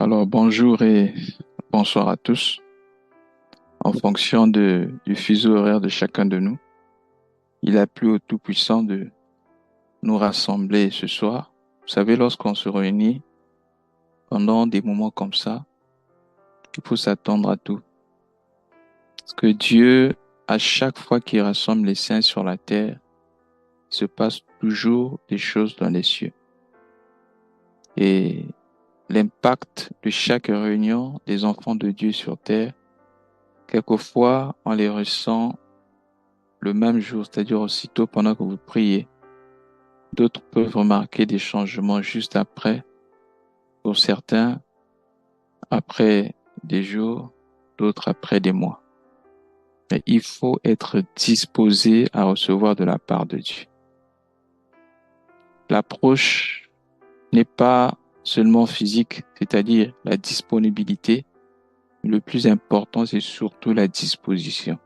Alors, bonjour et bonsoir à tous. En fonction du fuseau horaire de chacun de nous, il a plu au Tout-Puissant de nous rassembler ce soir. Vous savez, lorsqu'on se réunit pendant des moments comme ça, il faut s'attendre à tout. Parce que Dieu, à chaque fois qu'il rassemble les saints sur la terre, il se passe toujours des choses dans les cieux. Et l'impact de chaque réunion des enfants de Dieu sur terre, quelquefois, on les ressent le même jour, c'est-à-dire aussitôt pendant que vous priez. D'autres peuvent remarquer des changements juste après. Pour certains, après des jours, d'autres après des mois. Mais il faut être disposé à recevoir de la part de Dieu. L'approche n'est pas seulement physique, c'est-à-dire la disponibilité. Le plus important, c'est surtout la disposition.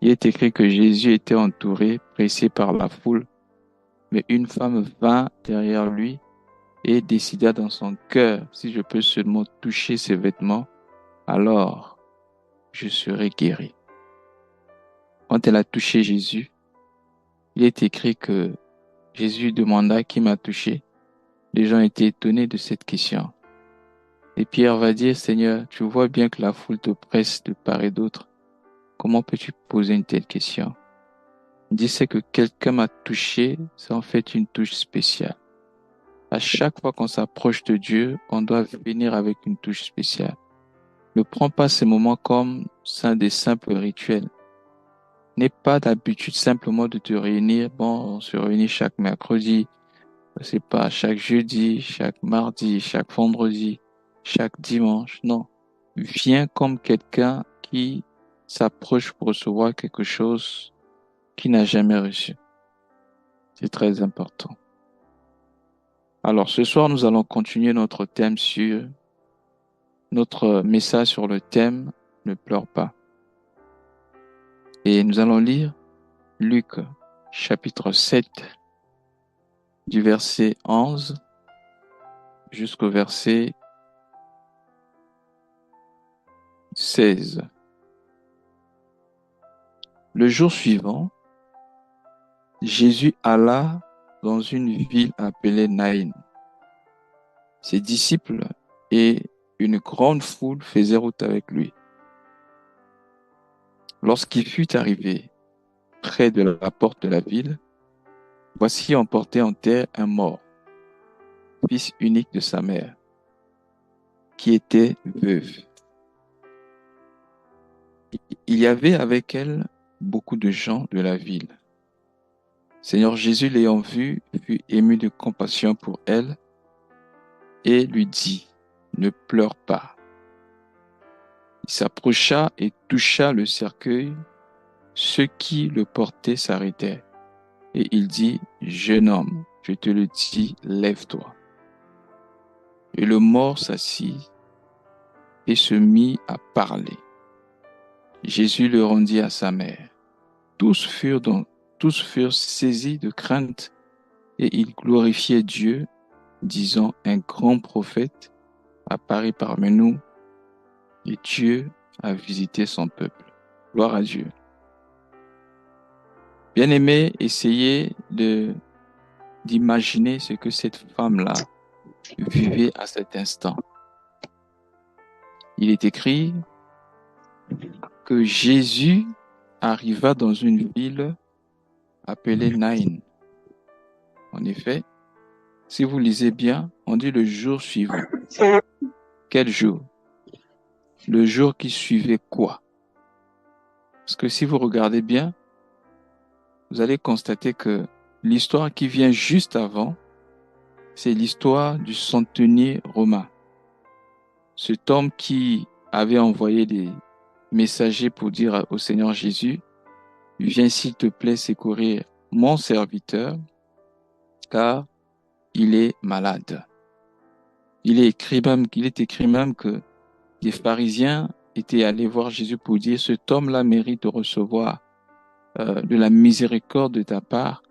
Il est écrit que Jésus était entouré, pressé par la foule, mais une femme vint derrière lui et décida dans son cœur, si je peux seulement toucher ses vêtements, alors je serai guéri. Quand elle a touché Jésus, il est écrit que Jésus demanda qui m'a touché. Les gens étaient étonnés de cette question. Et Pierre va dire, Seigneur, tu vois bien que la foule te presse de part et d'autre. Comment peux-tu poser une telle question? Il dit, c'est que quelqu'un m'a touché, c'est en fait une touche spéciale. À chaque fois qu'on s'approche de Dieu, on doit venir avec une touche spéciale. Ne prends pas ces moments comme des simples rituels. N'aie pas d'habitude simplement de te réunir. Bon, on se réunit chaque mercredi, c'est pas chaque jeudi, chaque mardi, chaque vendredi, chaque dimanche. Non. Viens comme quelqu'un qui s'approche pour recevoir quelque chose qu'il n'a jamais reçu. C'est très important. Alors, ce soir, nous allons continuer notre message sur le thème Ne pleure pas. Et nous allons lire Luc chapitre 7 du verset 11 jusqu'au verset 16. Le jour suivant, Jésus alla dans une ville appelée Naïn. Ses disciples et une grande foule faisaient route avec lui. Lorsqu'il fut arrivé près de la porte de la ville, voici on portait en terre un mort, fils unique de sa mère, qui était veuve. Il y avait avec elle beaucoup de gens de la ville. Seigneur Jésus, l'ayant vue, fut ému de compassion pour elle et lui dit, ne pleure pas. Il s'approcha et toucha le cercueil. Ceux qui le portaient s'arrêtèrent. Et il dit, jeune homme, je te le dis, lève-toi. Et le mort s'assit et se mit à parler. Jésus le rendit à sa mère. Tous furent saisis de crainte et ils glorifiaient Dieu, disant, un grand prophète apparaît parmi nous et Dieu a visité son peuple. Gloire à Dieu. Bien-aimés, essayez d'imaginer ce que cette femme-là vivait à cet instant. Il est écrit que Jésus arriva dans une ville appelée Naïn. En effet, si vous lisez bien, on dit le jour suivant. Quel jour? Le jour qui suivait quoi? Parce que si vous regardez bien, vous allez constater que l'histoire qui vient juste avant, c'est l'histoire du centenier romain. Cet homme qui avait envoyé des messagers pour dire au Seigneur Jésus, viens s'il te plaît secourir mon serviteur, car il est malade. Il est écrit même que les pharisiens étaient allés voir Jésus pour dire, cet homme-là mérite de recevoir de la miséricorde de ta part,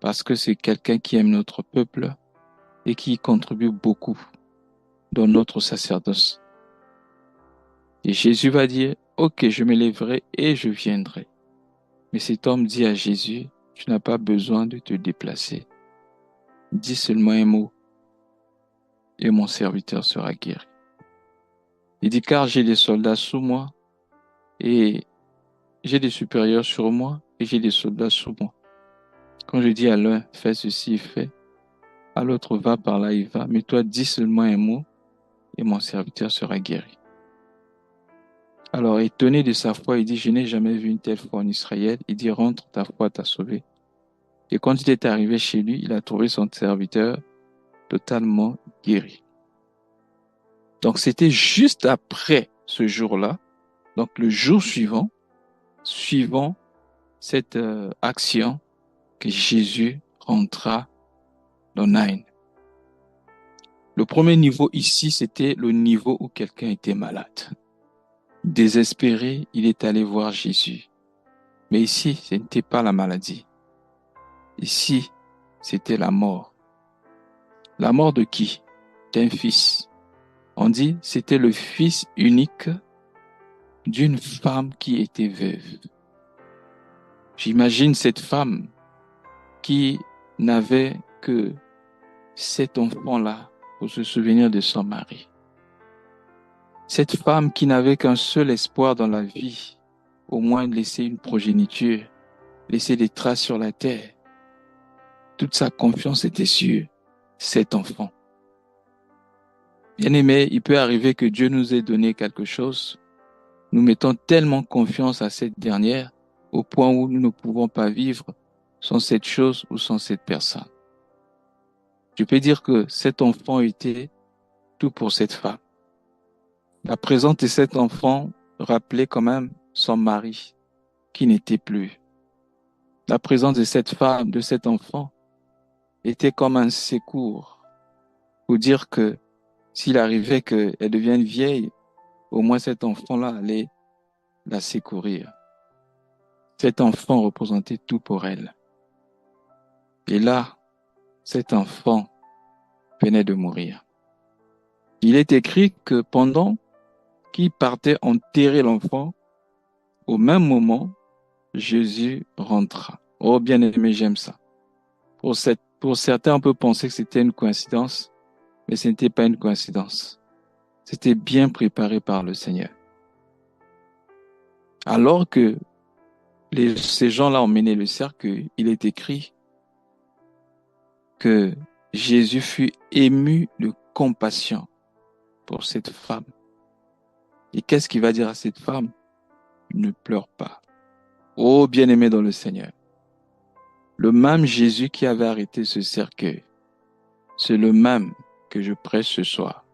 parce que c'est quelqu'un qui aime notre peuple et qui y contribue beaucoup. dans notre sacerdoce. Et Jésus va dire, ok, je me lèverai et je viendrai. Mais cet homme dit à Jésus, tu n'as pas besoin de te déplacer. Dis seulement un mot et mon serviteur sera guéri. Il dit, car j'ai des soldats sous moi et j'ai des supérieurs sur moi et j'ai des soldats sous moi. Quand je dis à l'un, fais ceci, il fait. À l'autre, va par là, il va. Mais toi, dis seulement un mot et mon serviteur sera guéri. Alors, étonné de sa foi, il dit, je n'ai jamais vu une telle foi en Israël. Il dit, rentre, ta foi t'a sauvé. Et quand il est arrivé chez lui, il a trouvé son serviteur totalement guéri. Donc, c'était juste après ce jour-là, donc le jour suivant, suivant cette action, que Jésus rentra dans Nain. Le premier niveau ici, c'était le niveau où quelqu'un était malade. Désespéré, il est allé voir Jésus. Mais ici, ce n'était pas la maladie. Ici, c'était la mort. La mort de qui? D'un fils. On dit, c'était le fils unique d'une femme qui était veuve. J'imagine cette femme qui n'avait que cet enfant-là pour se souvenir de son mari. Cette femme qui n'avait qu'un seul espoir dans la vie, au moins laisser une progéniture, laisser des traces sur la terre. Toute sa confiance était sur cet enfant. Bien-aimé, il peut arriver que Dieu nous ait donné quelque chose. Nous mettons tellement confiance à cette dernière au point où nous ne pouvons pas vivre sans cette chose ou sans cette personne. Je peux dire que cet enfant était tout pour cette femme. La présence de cet enfant rappelait quand même son mari qui n'était plus. La présence de cette femme, de cet enfant, était comme un secours pour dire que s'il arrivait qu'elle devienne vieille, au moins cet enfant-là allait la secourir. Cet enfant représentait tout pour elle. Et là, cet enfant venait de mourir. Il est écrit que pendant qu'il partait enterrer l'enfant, au même moment, Jésus rentra. Oh, bien-aimé, j'aime ça. Pour certains, on peut penser que c'était une coïncidence, mais ce n'était pas une coïncidence. C'était bien préparé par le Seigneur. Alors que ces gens-là ont mené le cercueil, il est écrit que Jésus fut ému de compassion pour cette femme. Et qu'est-ce qu'il va dire à cette femme? Ne pleure pas. Oh, bien-aimé dans le Seigneur. Le même Jésus qui avait arrêté ce cercueil, c'est le même que je prêche ce soir.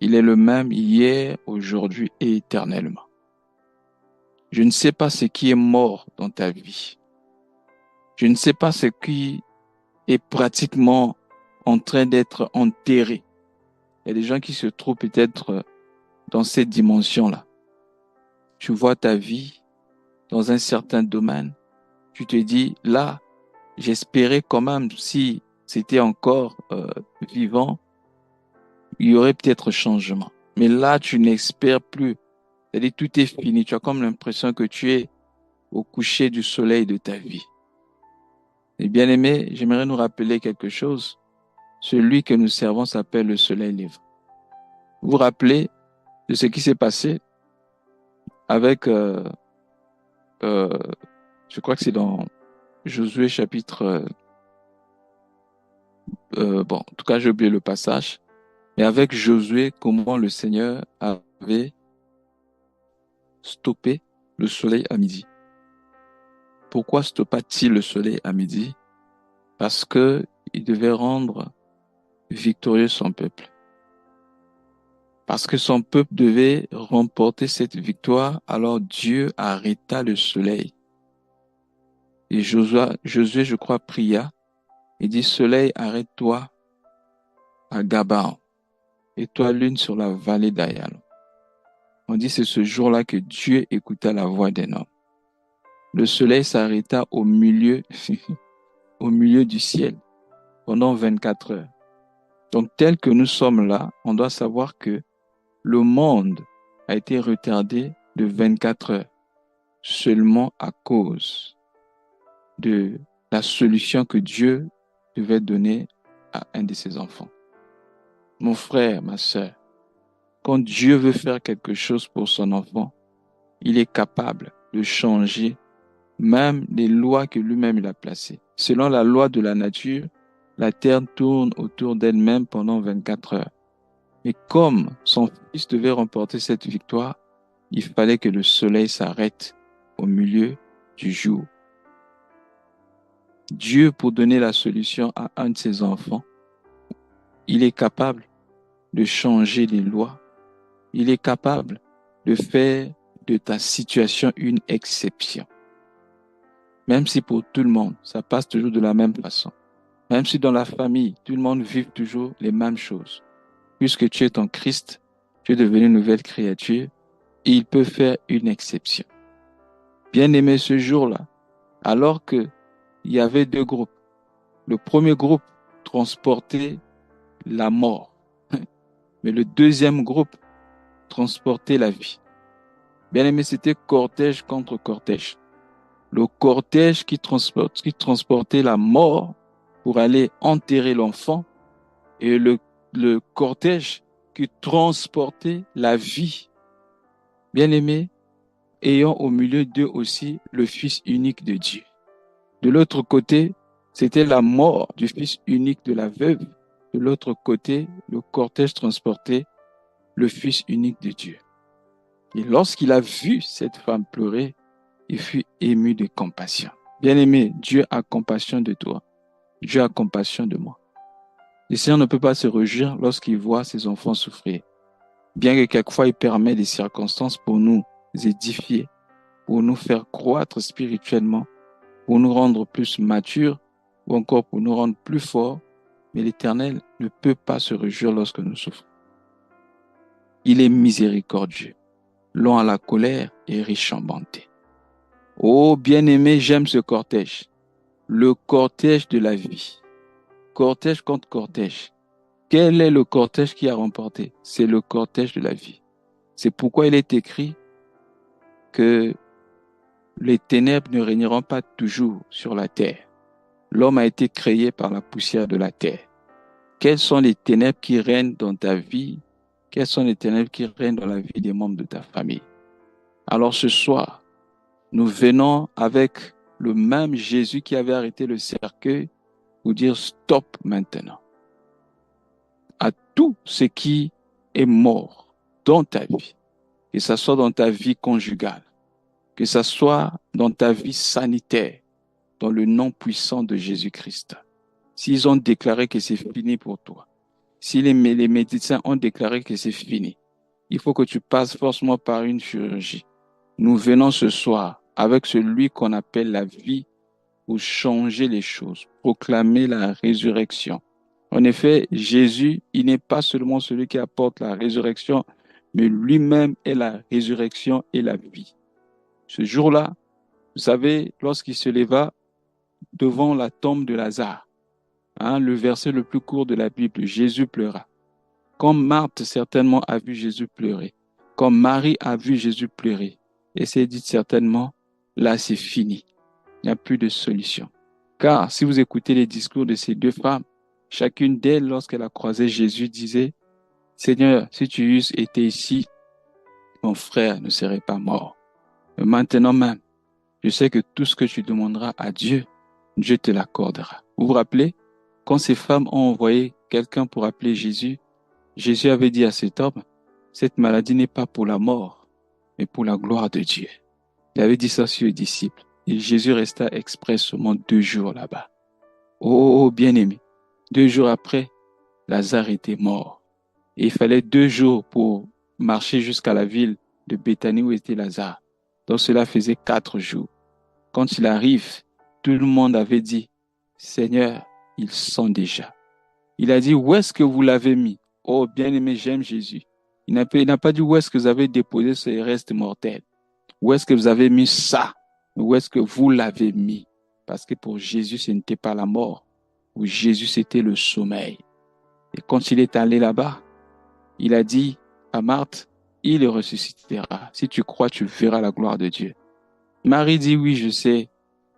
Il est le même hier, aujourd'hui et éternellement. Je ne sais pas ce qui est mort dans ta vie. Je ne sais pas ce qui est pratiquement en train d'être enterré. Il y a des gens qui se trouvent peut-être dans cette dimension-là. Tu vois ta vie dans un certain domaine. Tu te dis, là, j'espérais quand même, si c'était encore vivant, il y aurait peut-être changement. Mais là, tu n'espères plus. C'est-à-dire, tout est fini. Tu as comme l'impression que tu es au coucher du soleil de ta vie. Et bien aimé, j'aimerais nous rappeler quelque chose. Celui que nous servons s'appelle le soleil lèvant. Vous vous rappelez de ce qui s'est passé avec, je crois que c'est dans Josué chapitre, bon, en tout cas j'ai oublié le passage, mais avec Josué, comment le Seigneur avait stoppé le soleil à midi. Pourquoi stoppa-t-il le soleil à midi? Parce que il devait rendre victorieux son peuple. Parce que son peuple devait remporter cette victoire, alors Dieu arrêta le soleil. Et Josué, je crois, pria et dit, soleil, arrête-toi à Gabaon et toi, lune, sur la vallée d'Ayalon. On dit, c'est ce jour-là que Dieu écouta la voix d'un homme. Le soleil s'arrêta au milieu, au milieu du ciel pendant 24 heures. Donc, tel que nous sommes là, on doit savoir que le monde a été retardé de 24 heures seulement à cause de la solution que Dieu devait donner à un de ses enfants. Mon frère, ma sœur, quand Dieu veut faire quelque chose pour son enfant, il est capable de changer même les lois que lui-même il a placées. Selon la loi de la nature, la terre tourne autour d'elle-même pendant 24 heures. Mais comme son fils devait remporter cette victoire, il fallait que le soleil s'arrête au milieu du jour. Dieu, pour donner la solution à un de ses enfants, il est capable de changer les lois. Il est capable de faire de ta situation une exception. Même si pour tout le monde, ça passe toujours de la même façon. Même si dans la famille, tout le monde vit toujours les mêmes choses. Puisque tu es en Christ, tu es devenu une nouvelle créature, et il peut faire une exception. Bien aimé, ce jour-là, alors que il y avait deux groupes. Le premier groupe transportait la mort, mais le deuxième groupe transportait la vie. Bien aimé, c'était cortège contre cortège. Le cortège qui transportait la mort pour aller enterrer l'enfant et le cortège qui transportait la vie. Bien aimé, ayant au milieu d'eux aussi le Fils unique de Dieu. De l'autre côté, c'était la mort du fils unique de la veuve. De l'autre côté, le cortège transportait le Fils unique de Dieu. Et lorsqu'il a vu cette femme pleurer, il fut ému de compassion. Bien-aimé, Dieu a compassion de toi. Dieu a compassion de moi. Le Seigneur ne peut pas se réjouir lorsqu'il voit ses enfants souffrir. Bien que quelquefois il permet des circonstances pour nous édifier, pour nous faire croître spirituellement, pour nous rendre plus matures ou encore pour nous rendre plus forts, mais l'Éternel ne peut pas se réjouir lorsque nous souffrons. Il est miséricordieux, lent à la colère et riche en bonté. Oh bien-aimé, j'aime ce cortège, le cortège de la vie. Cortège contre cortège. Quel est le cortège qui a remporté? C'est le cortège de la vie. C'est pourquoi il est écrit que les ténèbres ne régneront pas toujours sur la terre. L'homme a été créé par la poussière de la terre. Quelles sont les ténèbres qui règnent dans ta vie? Quelles sont les ténèbres qui règnent dans la vie des membres de ta famille? Alors ce soir, nous venons avec le même Jésus qui avait arrêté le cercueil pour dire stop maintenant à tout ce qui est mort dans ta vie, que ce soit dans ta vie conjugale, que ce soit dans ta vie sanitaire, dans le nom puissant de Jésus-Christ. S'ils ont déclaré que c'est fini pour toi, si les médecins ont déclaré que c'est fini, il faut que tu passes forcément par une chirurgie. Nous venons ce soir avec celui qu'on appelle la vie pour changer les choses, proclamer la résurrection. En effet, Jésus, il n'est pas seulement celui qui apporte la résurrection, mais lui-même est la résurrection et la vie. Ce jour-là, vous savez, lorsqu'il se leva devant la tombe de Lazare, le verset le plus court de la Bible, Jésus pleura. Comme Marthe certainement a vu Jésus pleurer, comme Marie a vu Jésus pleurer, et s'est dit certainement, là c'est fini, il n'y a plus de solution. Car si vous écoutez les discours de ces deux femmes, chacune d'elles, lorsqu'elle a croisé Jésus, disait, Seigneur, si tu eusses été ici, mon frère ne serait pas mort. Mais maintenant même, je sais que tout ce que tu demanderas à Dieu, Dieu te l'accordera. Vous vous rappelez, quand ces femmes ont envoyé quelqu'un pour appeler Jésus, Jésus avait dit à cet homme, cette maladie n'est pas pour la mort, mais pour la gloire de Dieu. Il avait dit ça sur les disciples. Et Jésus resta expressément 2 jours là-bas. Oh, bien-aimé. 2 jours après, Lazare était mort. Et il fallait 2 jours pour marcher jusqu'à la ville de Béthanie où était Lazare. Donc cela faisait 4 jours. Quand il arrive, tout le monde avait dit, Seigneur, ils sont déjà. Il a dit, où est-ce que vous l'avez mis? Oh, bien-aimé, j'aime Jésus. Il n'a pas dit où est-ce que vous avez déposé ces restes mortels. Où est-ce que vous avez mis ça? Où est-ce que vous l'avez mis? Parce que pour Jésus, ce n'était pas la mort. Pour Jésus, c'était le sommeil. Et quand il est allé là-bas, il a dit à Marthe, il ressuscitera. Si tu crois, tu verras la gloire de Dieu. Marie dit, oui, je sais,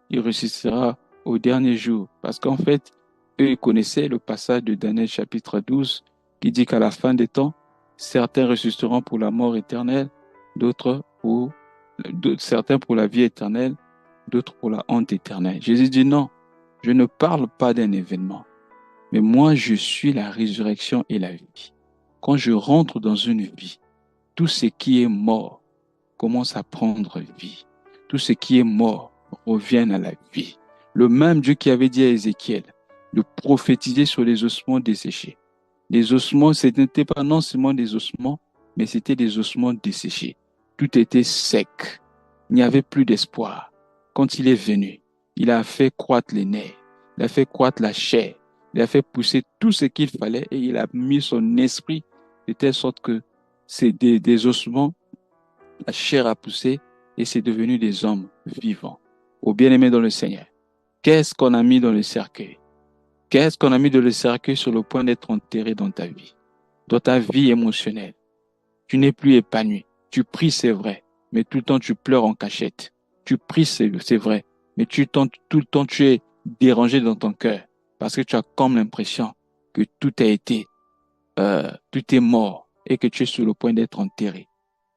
il ressuscitera au dernier jour. Parce qu'en fait, eux, ils connaissaient le passage de Daniel chapitre 12 qui dit qu'à la fin des temps, certains ressusciteront pour la mort éternelle, certains pour la vie éternelle, d'autres pour la honte éternelle. Jésus dit non, je ne parle pas d'un événement, mais moi je suis la résurrection et la vie. Quand je rentre dans une vie, tout ce qui est mort commence à prendre vie. Tout ce qui est mort revient à la vie. Le même Dieu qui avait dit à Ézéchiel de prophétiser sur les ossements desséchés. Les ossements, ce n'était pas non seulement des ossements, mais c'était des ossements desséchés. Tout était sec. Il n'y avait plus d'espoir. Quand il est venu, il a fait croître les nerfs, il a fait croître la chair, il a fait pousser tout ce qu'il fallait et il a mis son esprit de telle sorte que c'est des ossements, la chair a poussé et c'est devenu des hommes vivants. Ô bien-aimés dans le Seigneur, qu'est-ce qu'on a mis dans le cercueil? Qu'est-ce qu'on a mis dans le cercueil sur le point d'être enterré dans ta vie? Dans ta vie émotionnelle. Tu n'es plus épanoui. Tu pries, c'est vrai, mais tout le temps tu pleures en cachette. Tu pries, c'est vrai, mais tout le temps tu es dérangé dans ton cœur parce que tu as comme l'impression que tout est mort et que tu es sur le point d'être enterré.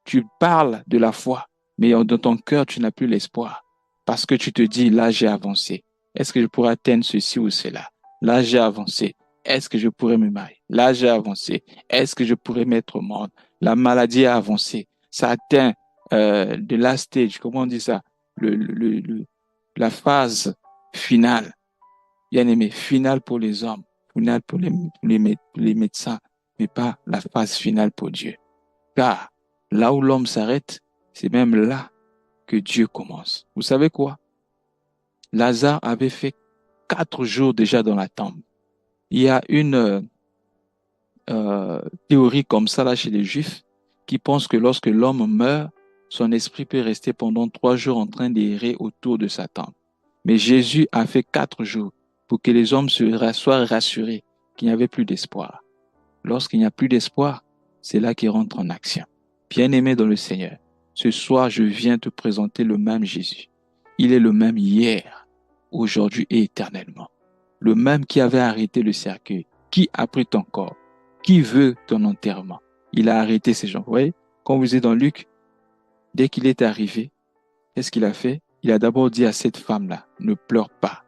Tu parles de la foi, mais dans ton cœur, tu n'as plus l'espoir parce que tu te dis, là, j'ai avancé. Est-ce que je pourrais atteindre ceci ou cela? Là, j'ai avancé. Est-ce que je pourrais me marier? Là, j'ai avancé. Est-ce que je pourrais mettre au monde? La maladie a avancé. Ça atteint de la stage, comment on dit ça? La phase finale. Bien aimé, finale pour les hommes, finale pour les médecins, mais pas la phase finale pour Dieu. Car là où l'homme s'arrête, c'est même là que Dieu commence. Vous savez quoi? Lazare avait fait 4 jours déjà dans la tombe. Il y a une théorie comme ça là chez les Juifs qui pense que lorsque l'homme meurt, son esprit peut rester pendant 3 jours en train d'errer autour de sa tombe. Mais Jésus a fait 4 jours pour que les hommes soient rassurés qu'il n'y avait plus d'espoir. Lorsqu'il n'y a plus d'espoir, c'est là qu'il rentre en action. Bien-aimé dans le Seigneur, ce soir, je viens te présenter le même Jésus. Il est le même hier, aujourd'hui et éternellement. Le même qui avait arrêté le cercueil, qui a pris ton corps, qui veut ton enterrement. Il a arrêté ces gens. Vous voyez, quand vous êtes dans Luc, dès qu'il est arrivé, qu'est-ce qu'il a fait? Il a d'abord dit à cette femme-là, ne pleure pas.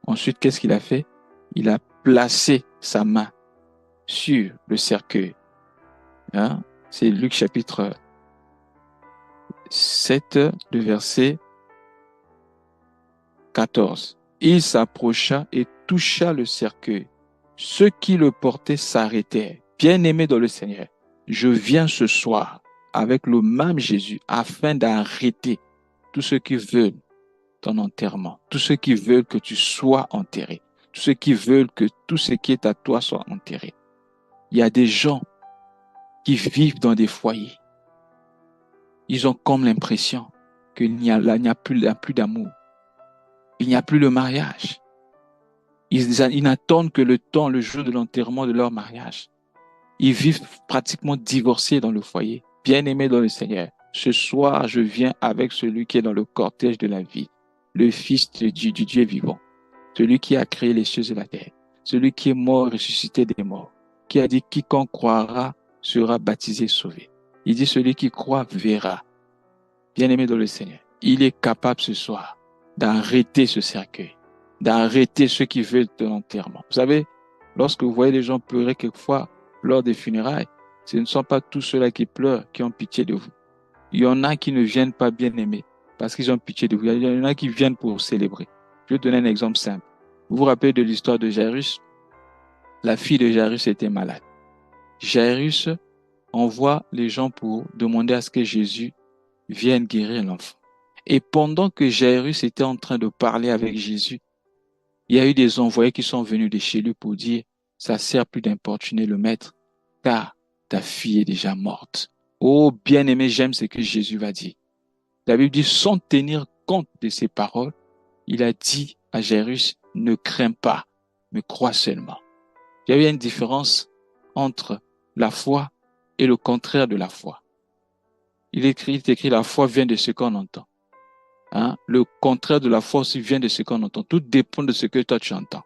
Ensuite, qu'est-ce qu'il a fait? Il a placé sa main sur le cercueil. Hein? C'est Luc chapitre 7, le verset 14. Il s'approcha et toucha le cercueil. Ceux qui le portaient s'arrêtèrent. Bien-aimés dans le Seigneur, je viens ce soir avec le même Jésus afin d'arrêter tous ceux qui veulent ton enterrement, tous ceux qui veulent que tu sois enterré, tous ceux qui veulent que tout ce qui est à toi soit enterré. Il y a des gens qui vivent dans des foyers. Ils ont comme l'impression qu'il n'y a plus d'amour. Il n'y a plus le mariage. Ils n'attendent que le jour de l'enterrement de leur mariage. Ils vivent pratiquement divorcés dans le foyer. Bien-aimés dans le Seigneur, ce soir, je viens avec celui qui est dans le cortège de la vie, le Fils du Dieu vivant, celui qui a créé les cieux et la terre, celui qui est mort, ressuscité des morts, qui a dit quiconque croira sera baptisé, sauvé. Il dit celui qui croit verra. Bien-aimé dans le Seigneur, il est capable ce soir d'arrêter ce cercueil, d'arrêter ceux qui veulent de l'enterrement. Vous savez, lorsque vous voyez les gens pleurer quelquefois lors des funérailles, ce ne sont pas tous ceux-là qui pleurent qui ont pitié de vous. Il y en a qui ne viennent pas bien aimer parce qu'ils ont pitié de vous. Il y en a qui viennent pour célébrer. Je vais donner un exemple simple. Vous vous rappelez de l'histoire de Jairus? La fille de Jairus était malade. Jairus envoie les gens pour demander à ce que Jésus vienne guérir l'enfant. Et pendant que Jairus était en train de parler avec Jésus, il y a eu des envoyés qui sont venus de chez lui pour dire, ça sert plus d'importuner le maître, car ta fille est déjà morte. Oh, bien-aimé, j'aime ce que Jésus va dire. La Bible dit, sans tenir compte de ces paroles, il a dit à Jairus, ne crains pas, mais crois seulement. Il y avait une différence entre la foi et le contraire de la foi. Il est écrit, la foi vient de ce qu'on entend. Hein? Le contraire de la foi aussi vient de ce qu'on entend. Tout dépend de ce que toi tu entends.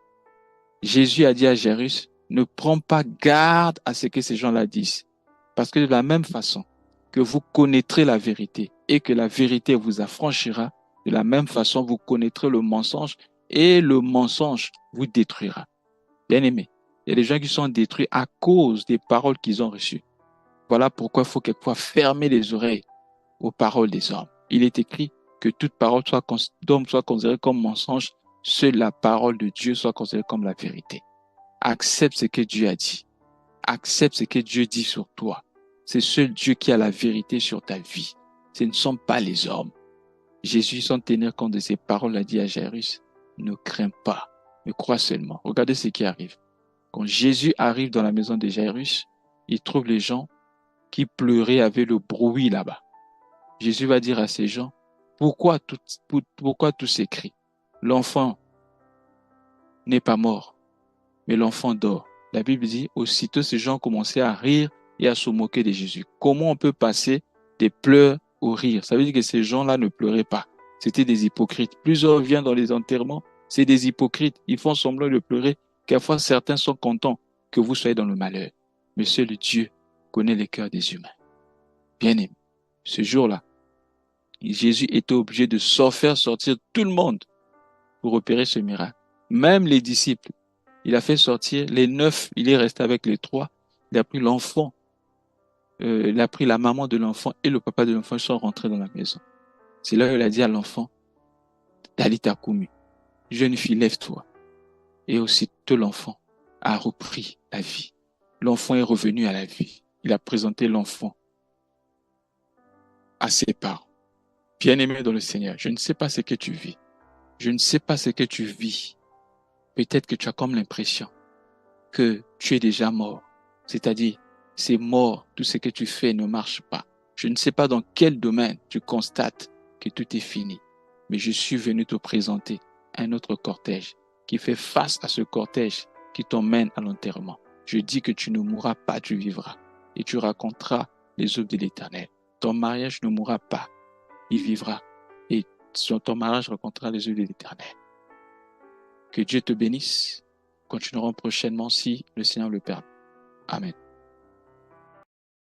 Jésus a dit à Jairus, ne prends pas garde à ce que ces gens-là disent. Parce que de la même façon que vous connaîtrez la vérité et que la vérité vous affranchira, de la même façon vous connaîtrez le mensonge et le mensonge vous détruira. Bien aimé, il y a des gens qui sont détruits à cause des paroles qu'ils ont reçues. Voilà pourquoi il faut quelquefois fermer les oreilles aux paroles des hommes. Il est écrit que toute parole d'homme soit considérée comme mensonge, seule la parole de Dieu soit considérée comme la vérité. Accepte ce que Dieu a dit. Accepte ce que Dieu dit sur toi. C'est seul Dieu qui a la vérité sur ta vie. Ce ne sont pas les hommes. Jésus, sans tenir compte de ses paroles, a dit à Jairus, ne crains pas, mais crois seulement. Regardez ce qui arrive. Quand Jésus arrive dans la maison de Jairus, il trouve les gens qui pleuraient avec le bruit là-bas. Jésus va dire à ces gens, pourquoi tous ces cris? L'enfant n'est pas mort, mais l'enfant dort. La Bible dit, aussitôt ces gens commençaient à rire et à se moquer de Jésus. Comment on peut passer des pleurs au rire? Ça veut dire que ces gens-là ne pleuraient pas. C'était des hypocrites. Plusieurs viennent dans les enterrements, c'est des hypocrites. Ils font semblant de pleurer. Quelquefois, certains sont contents que vous soyez dans le malheur. Mais seul Dieu connaît les cœurs des humains. Bien aimé, ce jour-là, Jésus était obligé de faire sortir tout le monde pour opérer ce miracle. Même les disciples. Il a fait sortir les 9, il est resté avec les 3. Il a pris l'enfant, il a pris la maman de l'enfant et le papa de l'enfant, ils sont rentrés dans la maison. C'est là où il a dit à l'enfant, Talita Kumi, jeune fille, lève-toi. Et aussitôt l'enfant a repris la vie. L'enfant est revenu à la vie. Il a présenté l'enfant à ses parents. Bien-aimé dans le Seigneur, je ne sais pas ce que tu vis. Je ne sais pas ce que tu vis. Peut-être que tu as comme l'impression que tu es déjà mort. C'est-à-dire, c'est mort, tout ce que tu fais ne marche pas. Je ne sais pas dans quel domaine tu constates que tout est fini. Mais je suis venu te présenter un autre cortège qui fait face à ce cortège qui t'emmène à l'enterrement. Je dis que tu ne mourras pas, tu vivras. Et tu raconteras les œuvres de l'Éternel. Ton mariage ne mourra pas, il vivra. Et sur ton mariage racontera les œuvres de l'Éternel. Que Dieu te bénisse. Continuerons prochainement si le Seigneur le permet. Amen.